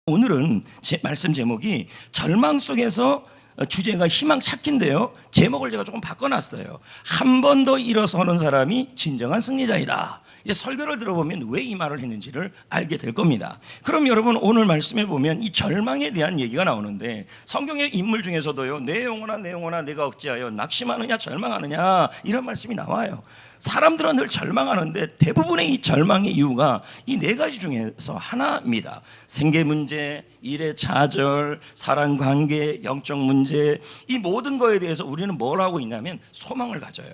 오늘은 제 말씀 제목이 절망 속에서 주제가 희망 찾기인데요, 제목을 제가 조금 바꿔놨어요. 한 번 더 일어서는 사람이 진정한 승리자이다. 이제 설교를 들어보면 왜 이 말을 했는지를 알게 될 겁니다. 그럼 여러분, 오늘 말씀에 보면 이 절망에 대한 얘기가 나오는데, 성경의 인물 중에서도요, 내 영혼아 내 영혼아 내가 어찌하여 낙심하느냐 절망하느냐, 이런 말씀이 나와요. 사람들은 늘 절망하는데 대부분의 이 절망의 이유가 이 네 가지 중에서 하나입니다. 생계 문제, 일의 좌절, 사랑 관계, 영적 문제, 이 모든 거에 대해서 우리는 뭘 하고 있냐면 소망을 가져요.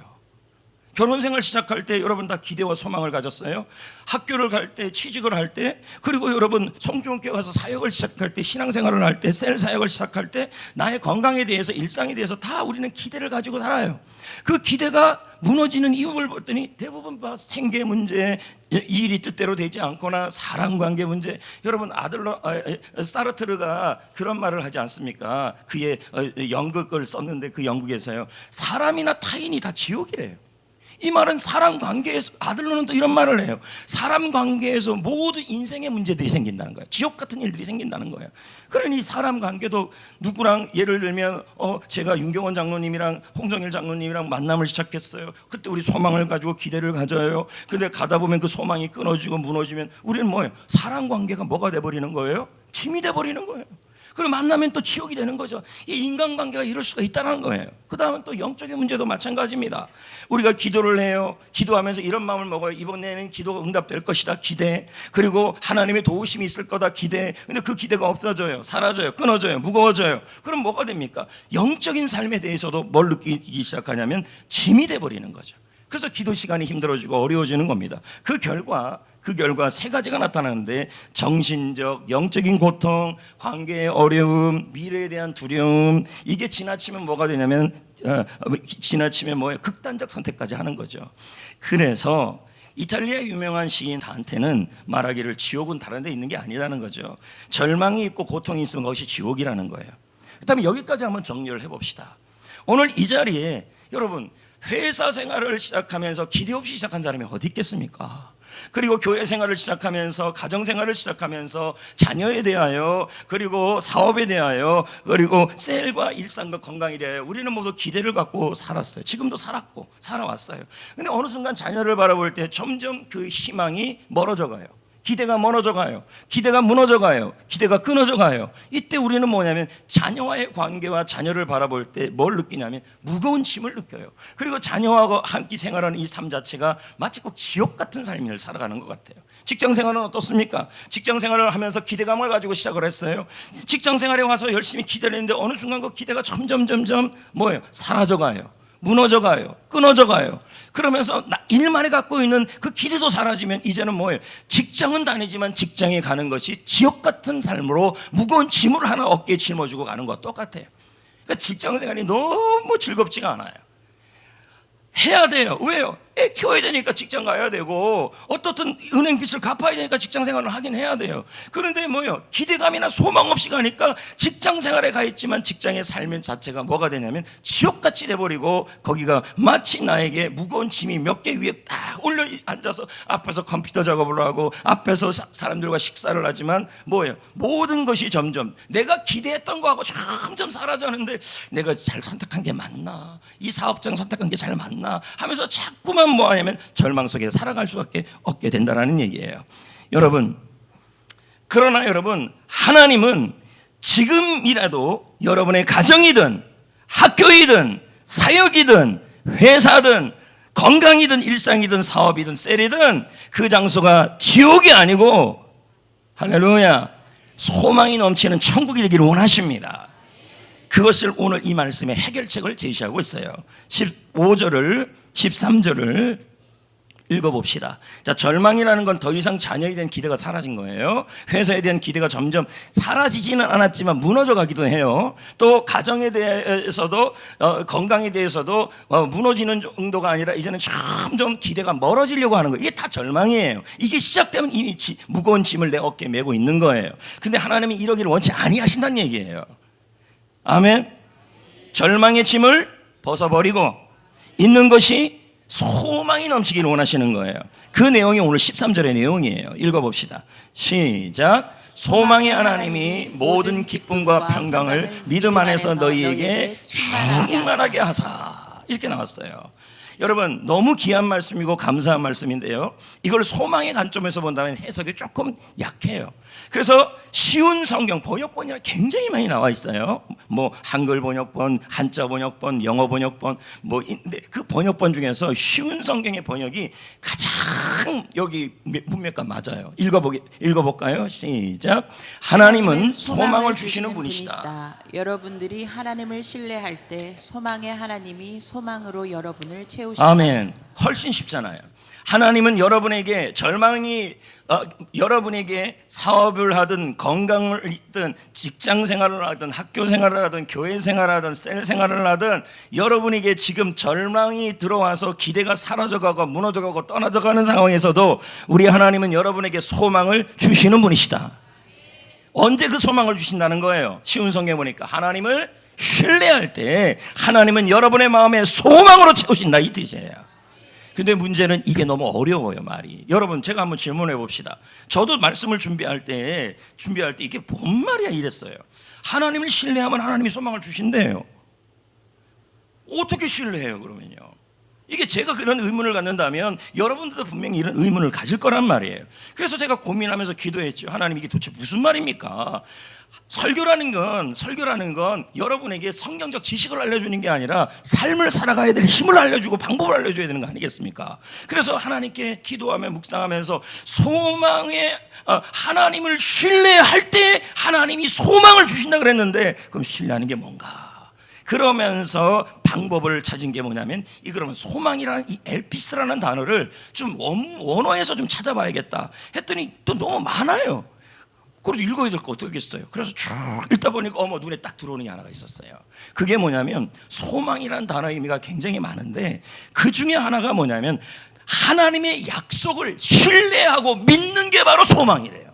결혼생활 시작할 때 여러분 다 기대와 소망을 가졌어요. 학교를 갈 때, 취직을 할 때, 그리고 여러분 성중학교 가서 사역을 시작할 때, 신앙생활을 할 때, 셀 사역을 시작할 때, 나의 건강에 대해서, 일상에 대해서 다 우리는 기대를 가지고 살아요. 그 기대가 무너지는 이유를 봤더니 대부분 생계 문제, 일이 뜻대로 되지 않거나 사랑관계 문제. 여러분 사르트르가 그런 말을 하지 않습니까? 그의 연극을 썼는데 그 연극에서요, 사람이나 타인이 다 지옥이래요. 이 말은 사람 관계에서, 아들로는 또 이런 말을 해요. 사람 관계에서 모두 인생의 문제들이 생긴다는 거예요. 지옥 같은 일들이 생긴다는 거예요. 그러니 사람 관계도 누구랑, 예를 들면 제가 윤경원 장로님이랑 홍정일 장로님이랑 만남을 시작했어요. 그때 우리 소망을 가지고 기대를 가져요. 근데 가다 보면 그 소망이 끊어지고 무너지면 우리는 뭐예요? 사람 관계가 뭐가 돼버리는 거예요? 짐이 돼버리는 거예요. 그리고 만나면 또 지옥이 되는 거죠. 이 인간관계가 이럴 수가 있다는 거예요. 그 다음은 또 영적인 문제도 마찬가지입니다. 우리가 기도를 해요. 기도하면서 이런 마음을 먹어요. 이번에는 기도가 응답될 것이다, 기대. 그리고 하나님의 도우심이 있을 거다, 기대. 근데 그 기대가 없어져요. 사라져요. 끊어져요. 무거워져요. 그럼 뭐가 됩니까? 영적인 삶에 대해서도 뭘 느끼기 시작하냐면 짐이 돼버리는 거죠. 그래서 기도 시간이 힘들어지고 어려워지는 겁니다. 그 결과 세 가지가 나타나는데, 정신적, 영적인 고통, 관계의 어려움, 미래에 대한 두려움. 이게 지나치면 뭐가 되냐면 지나치면 뭐예요? 극단적 선택까지 하는 거죠. 그래서 이탈리아의 유명한 시인 다한테는 말하기를 지옥은 다른 데 있는 게 아니라는 거죠. 절망이 있고 고통이 있으면 그것이 지옥이라는 거예요. 그렇다면 여기까지 한번 정리를 해봅시다. 오늘 이 자리에 여러분, 회사 생활을 시작하면서 기대 없이 시작한 사람이 어디 있겠습니까? 그리고 교회 생활을 시작하면서, 가정 생활을 시작하면서 자녀에 대하여, 그리고 사업에 대하여, 그리고 셀과 일상과 건강에 대하여 우리는 모두 기대를 갖고 살았어요. 지금도 살았고 살아왔어요. 근데 어느 순간 자녀를 바라볼 때 점점 그 희망이 멀어져 가요. 기대가 멀어져 가요. 기대가 무너져 가요. 기대가 끊어져 가요. 이때 우리는 뭐냐면 자녀와의 관계와 자녀를 바라볼 때 뭘 느끼냐면 무거운 짐을 느껴요. 그리고 자녀와 함께 생활하는 이 삶 자체가 마치 꼭 지옥 같은 삶을 살아가는 것 같아요. 직장 생활은 어떻습니까? 직장 생활을 하면서 기대감을 가지고 시작을 했어요. 직장 생활에 와서 열심히 기대를 했는데 어느 순간 그 기대가 점점 뭐예요? 사라져 가요. 무너져 가요. 끊어져 가요. 그러면서 일만에 갖고 있는 그 기대도 사라지면 이제는 뭐예요? 직장은 다니지만 직장에 가는 것이 지옥 같은 삶으로 무거운 짐을 하나 어깨에 짊어지고 가는 것과 똑같아요. 그러니까 직장 생활이 너무 즐겁지가 않아요. 해야 돼요. 왜요? 애 키워야 되니까 직장 가야 되고, 어떻든 은행 빚을 갚아야 되니까 직장 생활을 하긴 해야 돼요. 그런데 뭐예요? 기대감이나 소망 없이 가니까 직장 생활에 가 있지만 직장의 삶 자체가 뭐가 되냐면 지옥같이 돼버리고, 거기가 마치 나에게 무거운 짐이 몇 개 위에 딱 올려 앉아서 앞에서 컴퓨터 작업을 하고 앞에서 사람들과 식사를 하지만 뭐예요? 모든 것이 점점 내가 기대했던 거하고 점점 사라졌는데, 내가 잘 선택한 게 맞나? 이 사업장 선택한 게 잘 맞나? 하면서 자꾸만 뭐 하냐면 절망 속에 살아갈 수밖에 없게 된다는 얘기예요. 여러분, 그러나 여러분, 하나님은 지금이라도 여러분의 가정이든 학교이든 사역이든 회사든 건강이든 일상이든 사업이든 셀이든 그 장소가 지옥이 아니고, 할렐루야, 소망이 넘치는 천국이 되기를 원하십니다. 그것을 오늘 이 말씀의 해결책을 제시하고 있어요. 13절을 읽어봅시다. 자, 절망이라는 건 더 이상 자녀에 대한 기대가 사라진 거예요. 회사에 대한 기대가 점점 사라지지는 않았지만 무너져 가기도 해요. 또 가정에 대해서도 건강에 대해서도 무너지는 정도가 아니라 이제는 점점 기대가 멀어지려고 하는 거예요. 이게 다 절망이에요. 이게 시작되면 이미 무거운 짐을 내 어깨에 메고 있는 거예요. 근데 하나님이 이러기를 원치 아니하신다는 얘기예요. 아멘. 절망의 짐을 벗어버리고 있는 것이 소망이 넘치기를 원하시는 거예요. 그 내용이 오늘 13절의 내용이에요. 읽어봅시다. 시작. 소망의 하나님이 모든 기쁨과 평강을 믿음 안에서 너희에게 충만하게 하사. 이렇게 나왔어요. 여러분, 너무 귀한 말씀이고 감사한 말씀인데요, 이걸 소망의 관점에서 본다면 해석이 조금 약해요. 그래서 쉬운 성경 번역본이 굉장히 많이 나와 있어요. 뭐 한글 번역본, 한자 번역본, 영어 번역본, 근데 그 번역본 중에서 쉬운 성경의 번역이 가장 여기 문맥과 맞아요. 읽어볼까요? 시작. 하나님은 소망을 주시는 분이시다. 여러분들이 하나님을 신뢰할 때 소망의 하나님이 소망으로 여러분을 채우시다. 아멘. 훨씬 쉽잖아요. 하나님은 여러분에게 여러분에게 사업을 하든 건강을 잇든 직장 생활을 하든 학교 생활을 하든 교회 생활을 하든 셀 생활을 하든 여러분에게 지금 절망이 들어와서 기대가 사라져가고 무너져가고 떠나져가는 상황에서도 우리 하나님은 여러분에게 소망을 주시는 분이시다. 언제 그 소망을 주신다는 거예요? 쉬운 성경 보니까 하나님을 신뢰할 때 하나님은 여러분의 마음에 소망으로 채우신다, 이 뜻이에요. 근데 문제는 이게 너무 어려워요, 말이. 여러분, 제가 한번 질문해 봅시다. 저도 말씀을 준비할 때 이게 뭔 말이야 이랬어요. 하나님을 신뢰하면 하나님이 소망을 주신대요. 어떻게 신뢰해요 그러면요? 이게 제가 그런 의문을 갖는다면 여러분들도 분명히 이런 의문을 가질 거란 말이에요. 그래서 제가 고민하면서 기도했죠. 하나님, 이게 도대체 무슨 말입니까? 설교라는 건 여러분에게 성경적 지식을 알려주는 게 아니라 삶을 살아가야 될 힘을 알려주고 방법을 알려줘야 되는 거 아니겠습니까? 그래서 하나님께 기도하며 묵상하면서 소망의 하나님을 신뢰할 때 하나님이 소망을 주신다 그랬는데, 그럼 신뢰하는 게 뭔가? 그러면서 방법을 찾은 게 뭐냐면, 그러면 소망이라는 이 엘피스라는 단어를 좀 원어에서 좀 찾아봐야겠다 했더니 또 너무 많아요. 그래도 읽어야 될 거 어떻겠어요? 그래서 쭉 읽다 보니까 눈에 딱 들어오는 게 하나가 있었어요. 그게 뭐냐면, 소망이라는 단어의 의미가 굉장히 많은데 그 중에 하나가 뭐냐면 하나님의 약속을 신뢰하고 믿는 게 바로 소망이래요.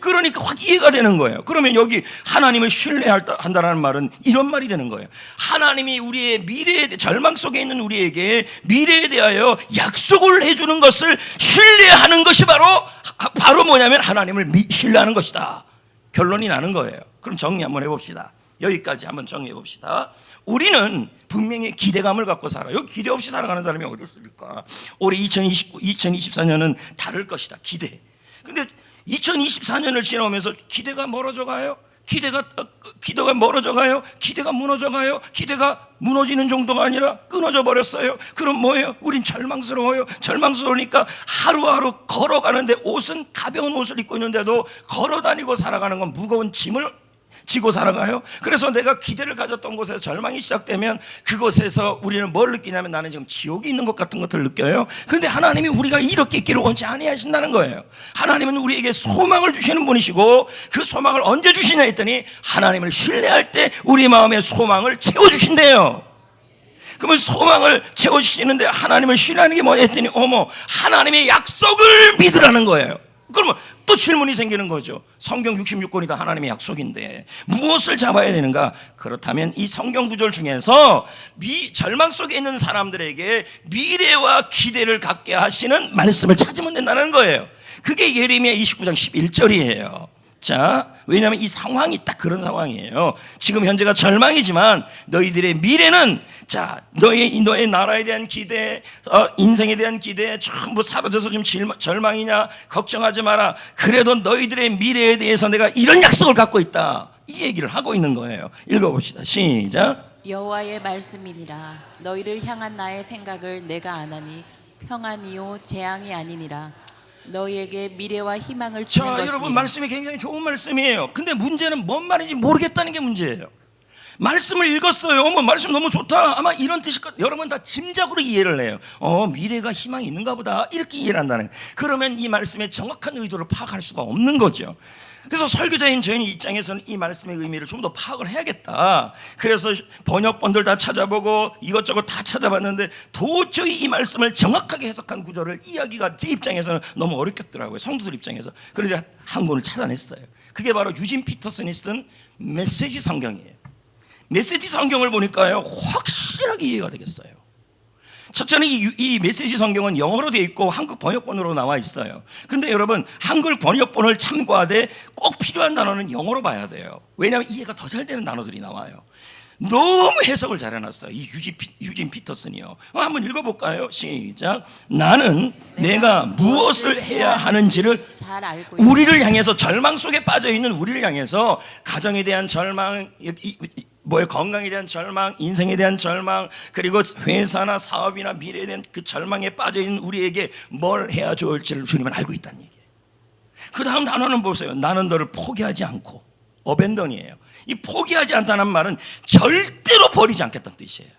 그러니까 확 이해가 되는 거예요. 그러면 여기 하나님을 신뢰한다는 말은 이런 말이 되는 거예요. 하나님이 우리의 미래에, 절망 속에 있는 우리에게 미래에 대하여 약속을 해주는 것을 신뢰하는 것이 바로 뭐냐면 하나님을 신뢰하는 것이다. 결론이 나는 거예요. 그럼 정리 한번 해봅시다. 여기까지 한번 정리해 봅시다. 우리는 분명히 기대감을 갖고 살아요. 여기 기대 없이 살아가는 사람이 어디 있습니까? 올해 2024년은 다를 것이다. 기대. 근데 2024년을 지나오면서 기대가 멀어져 가요. 기대가 멀어져 가요. 기대가 무너져 가요. 기대가 무너지는 정도가 아니라 끊어져 버렸어요. 그럼 뭐예요? 우린 절망스러워요. 절망스러우니까 하루하루 걸어가는데, 옷은 가벼운 옷을 입고 있는데도 걸어다니고 살아가는 건 무거운 짐을 지고 살아가요. 그래서 내가 기대를 가졌던 곳에서 절망이 시작되면 그곳에서 우리는 뭘 느끼냐면, 나는 지금 지옥에 있는 것 같은 것들을 느껴요. 그런데 하나님이 우리가 이렇게 있기를 원치 아니하신다는 거예요. 하나님은 우리에게 소망을 주시는 분이시고, 그 소망을 언제 주시냐 했더니 하나님을 신뢰할 때 우리 마음의 소망을 채워주신대요. 그러면 소망을 채워주시는데 하나님을 신뢰하는 게 뭐냐 했더니 하나님의 약속을 믿으라는 거예요. 그러면 또 질문이 생기는 거죠. 성경 66권이 다 하나님의 약속인데 무엇을 잡아야 되는가? 그렇다면 이 성경 구절 중에서 절망 속에 있는 사람들에게 미래와 기대를 갖게 하시는 말씀을 찾으면 된다는 거예요. 그게 예레미야 29장 11절이에요. 자, 왜냐하면 이 상황이 딱 그런 상황이에요. 지금 현재가 절망이지만 너희들의 미래는, 너의 나라에 대한 기대, 인생에 대한 기대 전부 사라져서 지금 절망이냐? 걱정하지 마라. 그래도 너희들의 미래에 대해서 내가 이런 약속을 갖고 있다. 이 얘기를 하고 있는 거예요. 읽어봅시다. 시작. 여호와의 말씀이니라. 너희를 향한 나의 생각을 내가 아나니 평안이요 재앙이 아니니라. 너희에게 미래와 희망을 주는 것이니라. 여러분, 말씀이 굉장히 좋은 말씀이에요. 근데 문제는 뭔 말인지 모르겠다는 게 문제예요. 말씀을 읽었어요. 말씀 너무 좋다. 아마 이런 뜻일 것. 여러분 다 짐작으로 이해를 해요. 미래가 희망이 있는가 보다, 이렇게 이해를 한다는. 그러면 이 말씀의 정확한 의도를 파악할 수가 없는 거죠. 그래서 설교자인 저희 입장에서는 이 말씀의 의미를 좀 더 파악을 해야겠다. 그래서 번역본들 다 찾아보고 이것저것 다 찾아봤는데 도저히 이 말씀을 정확하게 해석한 구절을 이야기가 제 입장에서는 너무 어렵겠더라고요. 성도들 입장에서. 그런데 한 권을 찾아냈어요. 그게 바로 유진 피터슨이 쓴 메시지 성경이에요. 메시지 성경을 보니까요, 확실하게 이해가 되겠어요. 첫째는 이 메시지 성경은 영어로 되어 있고 한국 번역본으로 나와 있어요. 근데 여러분, 한글 번역본을 참고하되 꼭 필요한 단어는 영어로 봐야 돼요. 왜냐하면 이해가 더 잘 되는 단어들이 나와요. 너무 해석을 잘 해놨어요. 이 유진 피터슨이요. 한번 읽어볼까요? 시작. 나는 내가 무엇을 해야 하는지를 잘 알고 있다. 우리를 향해서, 절망 속에 빠져있는 우리를 향해서 가정에 대한 절망, 건강에 대한 절망, 인생에 대한 절망, 그리고 회사나 사업이나 미래에 대한 그 절망에 빠져있는 우리에게 뭘 해야 좋을지를 주님은 알고 있다는 얘기예요. 그 다음 단어는 보세요. 나는 너를 포기하지 않고. 어벤던이에요. 이 포기하지 않다는 말은 절대로 버리지 않겠다는 뜻이에요.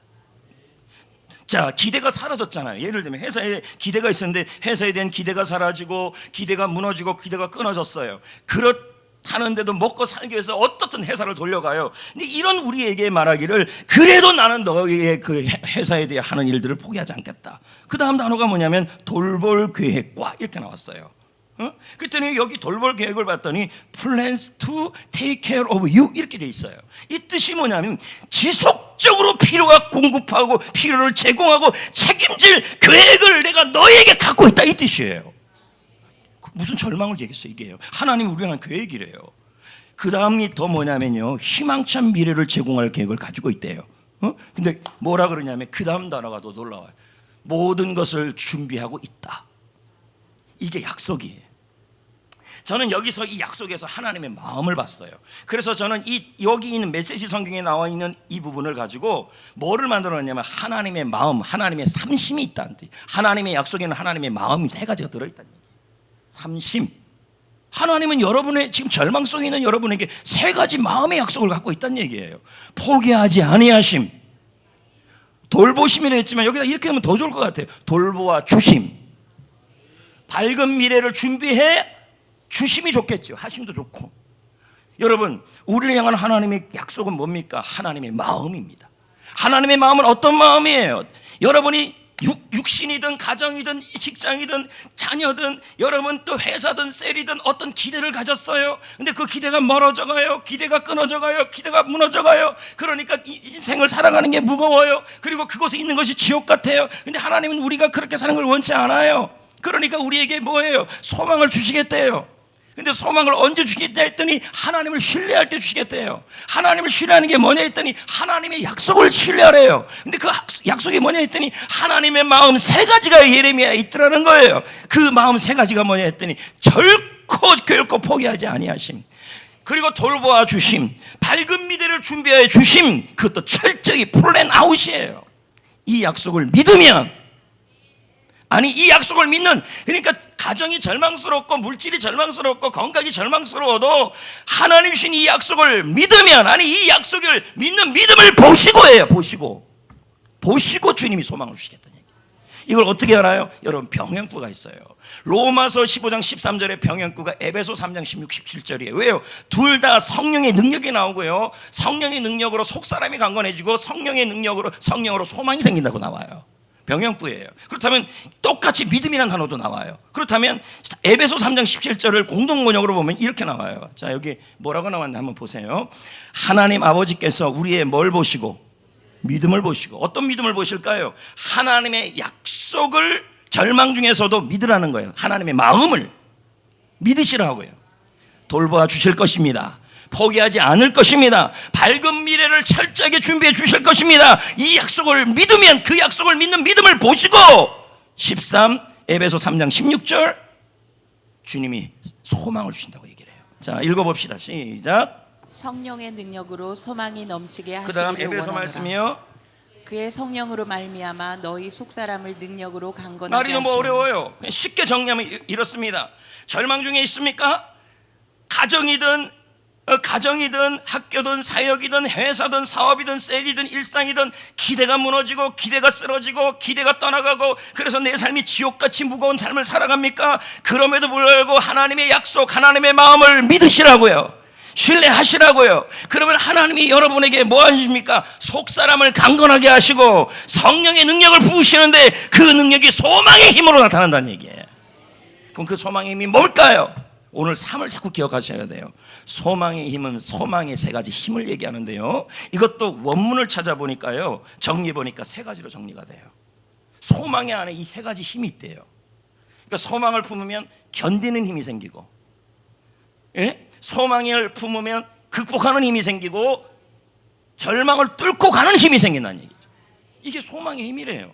자, 기대가 사라졌잖아요. 예를 들면 회사에 기대가 있었는데 회사에 대한 기대가 사라지고 기대가 무너지고 기대가 끊어졌어요. 그렇다는데도 먹고 살기 위해서 어떻든 회사를 돌려가요. 근데 이런 우리에게 말하기를, 그래도 나는 너의 그 회사에 대해 하는 일들을 포기하지 않겠다. 그 다음 단어가 뭐냐면 돌볼 계획과, 이렇게 나왔어요. 그랬더니 여기 돌볼 계획을 봤더니 plans to take care of you, 이렇게 돼 있어요. 이 뜻이 뭐냐면 지속적으로 필요가 공급하고 필요를 제공하고 책임질 계획을 내가 너에게 갖고 있다, 이 뜻이에요. 무슨 절망을 얘기했어요, 이게요. 하나님 우리를 향한 계획이래요. 그 다음이 더 뭐냐면요, 희망찬 미래를 제공할 계획을 가지고 있대요. 근데 뭐라 그러냐면 그 다음 단어가 더 놀라워요. 모든 것을 준비하고 있다. 이게 약속이에요. 저는 여기서 이 약속에서 하나님의 마음을 봤어요. 그래서 저는 여기 있는 메시지 성경에 나와 있는 이 부분을 가지고 뭐를 만들어냈냐면 하나님의 마음, 하나님의 삼심이 있다는 뜻. 하나님의 약속에는 하나님의 마음이 세 가지가 들어있다는 얘기예요. 삼심. 하나님은 여러분의 지금 절망 속에 있는 여러분에게 세 가지 마음의 약속을 갖고 있다는 얘기예요. 포기하지 아니하심. 돌보심이라 했지만 여기다 이렇게 하면 더 좋을 것 같아요. 돌보아 주심. 밝은 미래를 준비해 주심이 좋겠죠. 하심도 좋고. 여러분, 우리를 향한 하나님의 약속은 뭡니까? 하나님의 마음입니다. 하나님의 마음은 어떤 마음이에요? 여러분이 육신이든 가정이든 직장이든 자녀든 여러분 또 회사든 셀이든 어떤 기대를 가졌어요. 근데 그 기대가 멀어져 가요. 기대가 끊어져 가요. 기대가 무너져 가요. 그러니까 인생을 살아가는 게 무거워요. 그리고 그곳에 있는 것이 지옥 같아요. 근데 하나님은 우리가 그렇게 사는 걸 원치 않아요. 그러니까 우리에게 뭐예요? 소망을 주시겠대요. 근데 소망을 언제 주시겠다 했더니 하나님을 신뢰할 때 주시겠대요. 하나님을 신뢰하는 게 뭐냐 했더니 하나님의 약속을 신뢰하래요. 근데 그 약속이 뭐냐 했더니 하나님의 마음 세 가지가 예레미야에 있더라는 거예요. 그 마음 세 가지가 뭐냐 했더니 결코 포기하지 아니하심, 그리고 돌보아 주심, 밝은 미래를 준비하여 주심, 그것도 철저히 플랜 아웃이에요. 이 약속을 믿으면, 아니 이 약속을 믿는, 그러니까 가정이 절망스럽고 물질이 절망스럽고 건강이 절망스러워도 하나님 주신 이 약속을 믿으면, 아니 이 약속을 믿는 믿음을 보시고예요. 보시고 주님이 소망을 주시겠다는 얘기. 이걸 어떻게 알아요? 여러분, 병행구가 있어요. 로마서 15장 13절에 병행구가 에베소 3장 16, 17절이에요. 왜요? 둘 다 성령의 능력이 나오고요, 성령의 능력으로 속사람이 강건해지고 성령의 능력으로 성령으로 소망이 생긴다고 나와요. 병행구예요. 그렇다면 똑같이 믿음이라는 단어도 나와요. 그렇다면 에베소 3장 17절을 공동번역으로 보면 이렇게 나와요. 자, 여기 뭐라고 나왔나 한번 보세요. 하나님 아버지께서 우리의 뭘 보시고? 믿음을 보시고. 어떤 믿음을 보실까요? 하나님의 약속을 절망 중에서도 믿으라는 거예요. 하나님의 마음을 믿으시라고요. 돌보아 주실 것입니다. 포기하지 않을 것입니다. 밝은 미래를 철저하게 준비해 주실 것입니다. 이 약속을 믿으면, 그 약속을 믿는 믿음을 보시고 13 에베소 3장 16절 주님이 소망을 주신다고 얘기를 해요. 자, 읽어봅시다. 시작. 성령의 능력으로 소망이 넘치게 그 다음 하시기를 에베소 원하노라. 말씀이요. 그의 성령으로 말미암아 너희 속사람을 능력으로 강건하게 말이 너무 하시고. 어려워요. 그냥 쉽게 정리하면 이렇습니다. 절망 중에 있습니까? 가정이든 학교든 사역이든 회사든 사업이든 셀이든 일상이든 기대가 무너지고 기대가 쓰러지고 기대가 떠나가고, 그래서 내 삶이 지옥같이 무거운 삶을 살아갑니까? 그럼에도 불구하고 하나님의 약속, 하나님의 마음을 믿으시라고요. 신뢰하시라고요. 그러면 하나님이 여러분에게 뭐 하십니까? 속사람을 강건하게 하시고 성령의 능력을 부으시는데 그 능력이 소망의 힘으로 나타난다는 얘기예요. 그럼 그 소망의 힘이 뭘까요? 오늘 3을 자꾸 기억하셔야 돼요. 소망의 힘은 소망의 세 가지 힘을 얘기하는데요, 이것도 원문을 찾아보니까요, 정리해보니까 세 가지로 정리가 돼요. 소망의 안에 이 세 가지 힘이 있대요. 그러니까 소망을 품으면 견디는 힘이 생기고, 예? 소망을 품으면 극복하는 힘이 생기고, 절망을 뚫고 가는 힘이 생긴다는 얘기죠. 이게 소망의 힘이래요.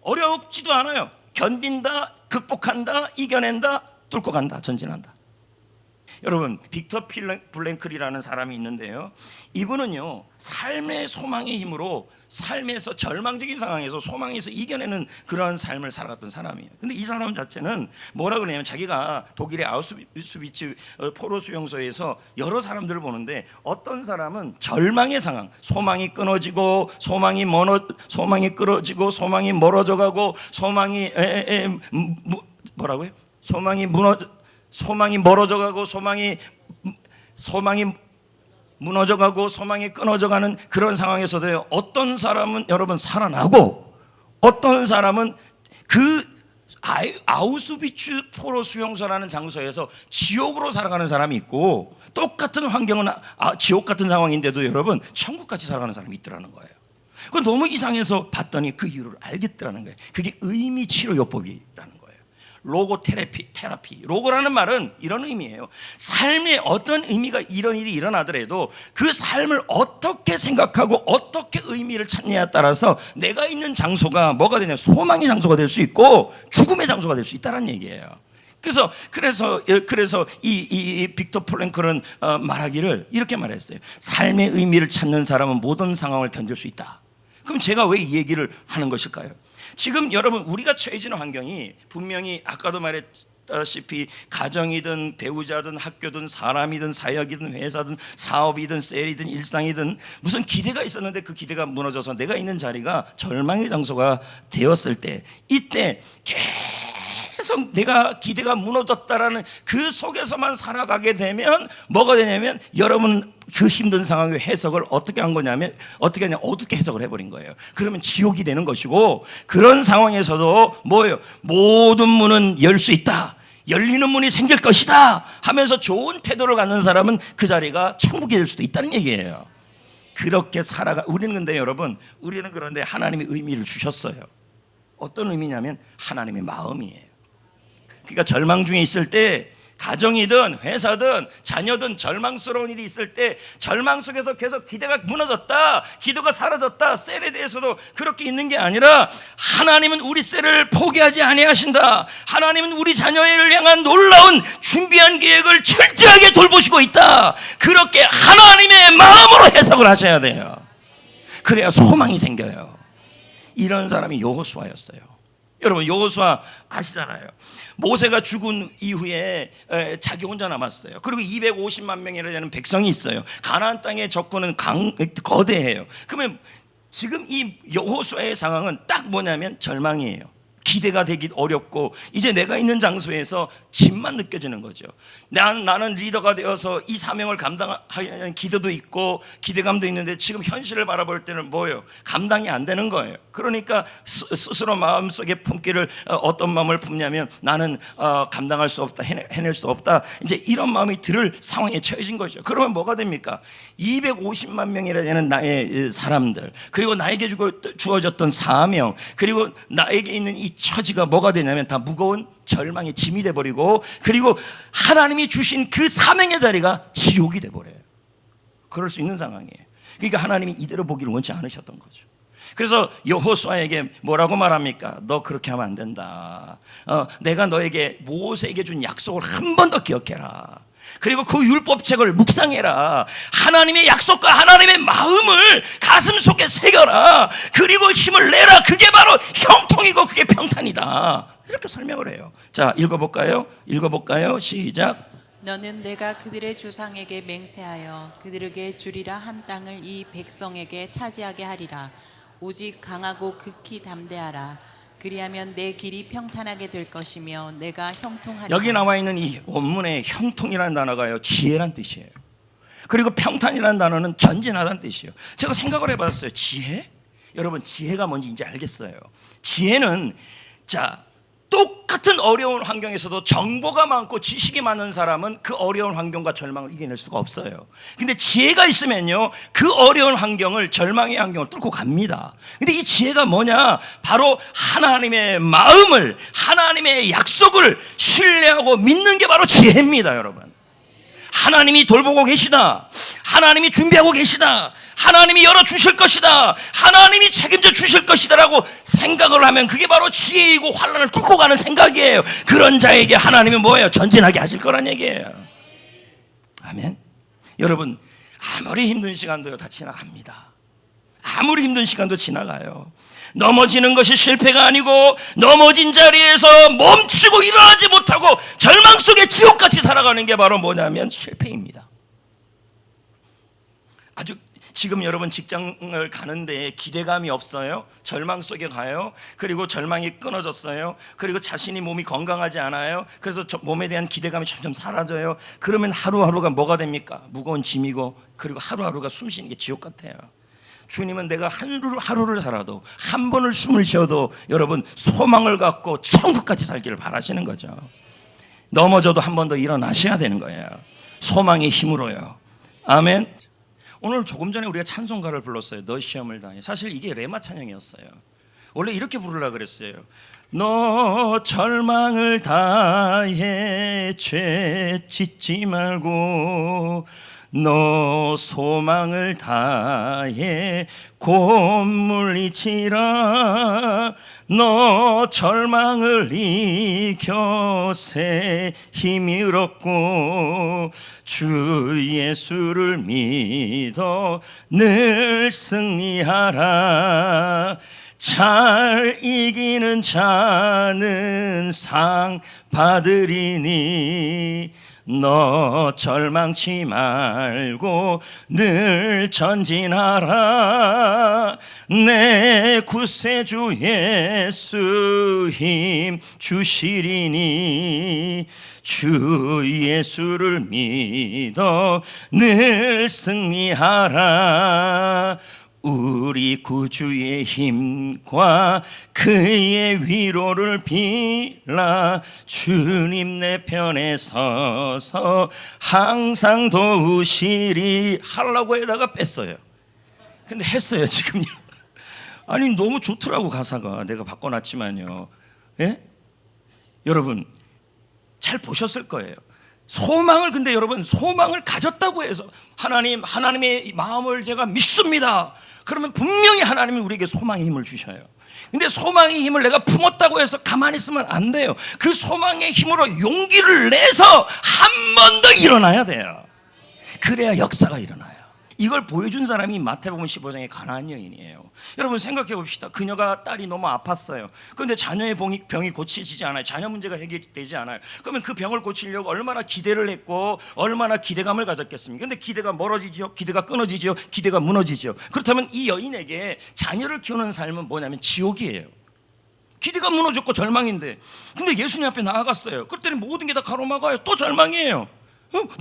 어렵지도 않아요. 견딘다, 극복한다, 이겨낸다, 뚫고 간다, 전진한다. 여러분, 빅터 블랭클이라는 사람이 있는데요, 이분은요 삶의 소망의 힘으로 삶에서 절망적인 상황에서 소망에서 이겨내는 그러한 삶을 살아갔던 사람이에요. 근데 이 사람 자체는 뭐라 그러냐면, 자기가 독일의 아우슈비츠 포로 수용소에서 여러 사람들을 보는데, 어떤 사람은 절망의 상황, 소망이 끊어지고 소망이 끊어지고 소망이 멀어져가고 소망이 뭐라고요? 소망이 멀어져가고 소망이 무너져가고 소망이 끊어져가는 그런 상황에서도요, 어떤 사람은 여러분 살아나고, 어떤 사람은 그 아우슈비츠 포로 수용소라는 장소에서 지옥으로 살아가는 사람이 있고, 똑같은 환경은 지옥 같은 상황인데도 여러분 천국같이 살아가는 사람이 있더라는 거예요. 그건 너무 이상해서 봤더니 그 이유를 알겠더라는 거예요. 그게 의미 치료요법이라는 거예요. 로고 테라피. 로고라는 말은 이런 의미예요. 삶에 어떤 의미가, 이런 일이 일어나더라도 그 삶을 어떻게 생각하고 어떻게 의미를 찾느냐에 따라서 내가 있는 장소가 뭐가 되냐, 소망의 장소가 될 수 있고 죽음의 장소가 될 수 있다는 얘기예요. 그래서 이 빅터 프랭클은 말하기를 이렇게 말했어요. 삶의 의미를 찾는 사람은 모든 상황을 견딜 수 있다. 그럼 제가 왜 이 얘기를 하는 것일까요? 지금 여러분, 우리가 처해지는 환경이 분명히 아까도 말했다시피 가정이든 배우자든 학교든 사람이든 사역이든 회사든 사업이든 셀이든 일상이든 무슨 기대가 있었는데 그 기대가 무너져서 내가 있는 자리가 절망의 장소가 되었을 때, 이때 계속 내가 기대가 무너졌다라는 그 속에서만 살아가게 되면 뭐가 되냐면, 여러분 그 힘든 상황의 해석을 어떻게 한 거냐면, 어떻게 하냐, 어둡게 해석을 해버린 거예요. 그러면 지옥이 되는 것이고, 그런 상황에서도 뭐예요? 모든 문은 열 수 있다, 열리는 문이 생길 것이다 하면서 좋은 태도를 갖는 사람은 그 자리가 천국이 될 수도 있다는 얘기예요. 그렇게 우리는 근데 여러분, 우리는 그런데 하나님이 의미를 주셨어요. 어떤 의미냐면 하나님의 마음이에요. 그러니까 절망 중에 있을 때, 가정이든 회사든 자녀든 절망스러운 일이 있을 때, 절망 속에서 계속 기대가 무너졌다, 기도가 사라졌다, 셀에 대해서도 그렇게 있는 게 아니라, 하나님은 우리 셀을 포기하지 아니하신다, 하나님은 우리 자녀를 향한 놀라운 준비한 계획을 철저하게 돌보시고 있다, 그렇게 하나님의 마음으로 해석을 하셔야 돼요. 그래야 소망이 생겨요. 이런 사람이 여호수아였어요. 여러분, 여호수아 아시잖아요. 모세가 죽은 이후에 자기 혼자 남았어요. 그리고 250만 명이나 되는 백성이 있어요. 가나안 땅의 적군은 거대해요. 그러면 지금 이 여호수아의 상황은 딱 뭐냐면 절망이에요. 기대가 되기 어렵고, 이제 내가 있는 장소에서 짐만 느껴지는 거죠. 나는 리더가 되어서 이 사명을 감당하는 기도도 있고 기대감도 있는데, 지금 현실을 바라볼 때는 뭐예요? 감당이 안 되는 거예요. 그러니까 스스로 마음속에 품기를 어떤 마음을 품냐면, 나는 감당할 수 없다, 해낼 수 없다, 이제 이런 마음이 들을 상황에 처해진 거죠. 그러면 뭐가 됩니까? 250만 명이라 되는 나의 사람들, 그리고 나에게 주어졌던 사명, 그리고 나에게 있는 이 처지가 뭐가 되냐면 다 무거운 절망의 짐이 돼버리고, 그리고 하나님이 주신 그 사명의 자리가 지옥이 돼버려요. 그럴 수 있는 상황이에요. 그러니까 하나님이 이대로 보기를 원치 않으셨던 거죠. 그래서 여호수아에게 뭐라고 말합니까? 너 그렇게 하면 안 된다. 내가 너에게 모세에게 준 약속을 한 번 더 기억해라. 그리고 그 율법책을 묵상해라. 하나님의 약속과 하나님의 마음을 가슴 속에 새겨라. 그리고 힘을 내라. 그게 바로 형통이고 그게 평탄이다. 이렇게 설명을 해요. 자, 읽어볼까요? 시작. 너는 내가 그들의 조상에게 맹세하여 그들에게 주리라 한 땅을 이 백성에게 차지하게 하리라. 오직 강하고 극히 담대하라. 그리하면 내 길이 평탄하게 될 것이며 내가 형통하리라. 여기 나와 있는 이 원문에 형통이라는 단어가요, 지혜란 뜻이에요. 그리고 평탄이라는 단어는 전진하다는 뜻이에요. 제가 생각을 해봤어요. 지혜? 여러분, 지혜가 뭔지 이제 알겠어요. 지혜는, 자, 똑같은 어려운 환경에서도 정보가 많고 지식이 많은 사람은 그 어려운 환경과 절망을 이겨낼 수가 없어요. 근데 지혜가 있으면요, 그 어려운 환경을, 절망의 환경을 뚫고 갑니다. 근데 이 지혜가 뭐냐? 바로 하나님의 마음을, 하나님의 약속을 신뢰하고 믿는 게 바로 지혜입니다, 여러분. 하나님이 돌보고 계시다, 하나님이 준비하고 계시다, 하나님이 열어주실 것이다, 하나님이 책임져 주실 것이다라고 생각을 하면 그게 바로 지혜이고 환난을 뚫고 가는 생각이에요. 그런 자에게 하나님이 뭐예요? 전진하게 하실 거란 얘기예요. 아멘. 여러분, 아무리 힘든 시간도요, 다 지나갑니다. 아무리 힘든 시간도 지나가요. 넘어지는 것이 실패가 아니고 넘어진 자리에서 멈추고 일어나지 못하고 절망 속에 지옥같이 살아가는 게 바로 뭐냐면 실패입니다. 아주 지금 여러분 직장을 가는데 기대감이 없어요? 절망 속에 가요? 그리고 절망이 끊어졌어요? 그리고 자신이 몸이 건강하지 않아요? 그래서 몸에 대한 기대감이 점점 사라져요? 그러면 하루하루가 뭐가 됩니까? 무거운 짐이고, 그리고 하루하루가 숨 쉬는 게 지옥 같아요. 주님은 내가 하루를 살아도, 한 번을 숨을 쉬어도 여러분 소망을 갖고 천국까지 살기를 바라시는 거죠. 넘어져도 한 번 더 일어나셔야 되는 거예요. 소망의 힘으로요. 아멘. 오늘 조금 전에 우리가 찬송가를 불렀어요. 너 시험을 당해. 사실 이게 레마 찬양이었어요. 원래 이렇게 부르려고 그랬어요. 너 절망을 다해 죄 짓지 말고, 너 소망을 다해 곧 물리치라. 너 절망을 이겨 새 힘을 얻고 주 예수를 믿어 늘 승리하라. 잘 이기는 자는 상 받으리니 너 절망치 말고 늘 전진하라. 내 구세주 예수 힘 주시리니 주 예수를 믿어 늘 승리하라. 우리 구주의 힘과 그의 위로를 빌라. 주님 내 편에 서서 항상 도우시리 하려고 해다가 뺐어요. 근데 했어요 지금요. 아니 너무 좋더라고 가사가. 내가 바꿔놨지만요. 예? 여러분 잘 보셨을 거예요. 소망을, 근데 여러분 소망을 가졌다고 해서 하나님의 마음을 제가 믿습니다, 그러면 분명히 하나님이 우리에게 소망의 힘을 주셔요. 근데 소망의 힘을 내가 품었다고 해서 가만히 있으면 안 돼요. 그 소망의 힘으로 용기를 내서 한 번 더 일어나야 돼요. 그래야 역사가 일어나요. 이걸 보여준 사람이 마태복음 15장의 가나안 여인이에요. 여러분 생각해 봅시다. 그녀가 딸이 너무 아팠어요. 그런데 자녀의 병이 고치지지 않아요. 자녀 문제가 해결되지 않아요. 그러면 그 병을 고치려고 얼마나 기대를 했고 얼마나 기대감을 가졌겠습니까? 그런데 기대가 멀어지죠. 기대가 끊어지죠. 기대가 무너지죠. 그렇다면 이 여인에게 자녀를 키우는 삶은 뭐냐면 지옥이에요. 기대가 무너졌고 절망인데, 근데 예수님 앞에 나아갔어요. 그랬더니 모든 게 다 가로막아요. 또 절망이에요.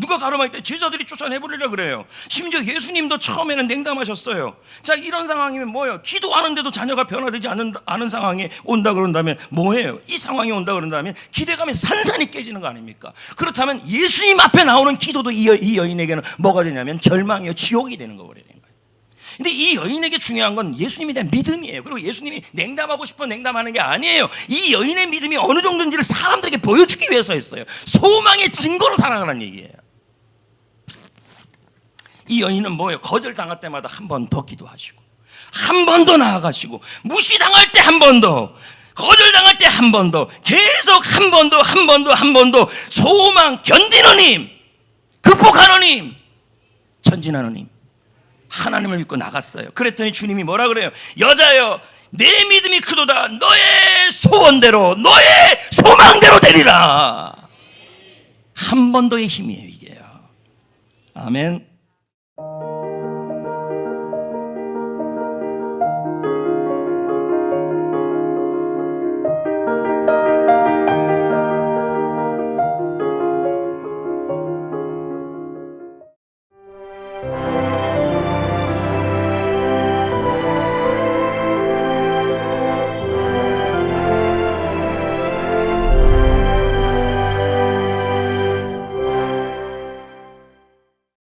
누가 가로막을 때 제자들이 쫓아내버리려 그래요. 심지어 예수님도 처음에는 냉담하셨어요. 자, 이런 상황이면 뭐예요? 기도하는데도 자녀가 변화되지 않은 상황이 온다 그런다면 뭐예요? 이 상황이 온다 그런다면 기대감이 산산이 깨지는 거 아닙니까? 그렇다면 예수님 앞에 나오는 기도도 이 여인에게는 뭐가 되냐면 절망이요, 지옥이 되는 거예요. 근데 이 여인에게 중요한 건 예수님에 대한 믿음이에요. 그리고 예수님이 냉담하고 싶어 냉담하는 게 아니에요. 이 여인의 믿음이 어느 정도인지를 사람들에게 보여주기 위해서 했어요. 소망의 증거로 살아가는 얘기예요. 이 여인은 뭐예요? 거절당할 때마다 한 번 더 기도하시고, 한 번 더 나아가시고, 무시당할 때 한 번 더, 거절당할 때 한 번 더, 계속 한 번 더, 한 번 더, 한 번 더 소망 견디는 힘, 극복하는 힘, 전진하는 힘, 하나님을 믿고 나갔어요. 그랬더니 주님이 뭐라 그래요? 여자여, 내 믿음이 크도다. 너의 소원대로, 너의 소망대로 되리라. 한 번 더의 힘이에요, 이게요. 아멘.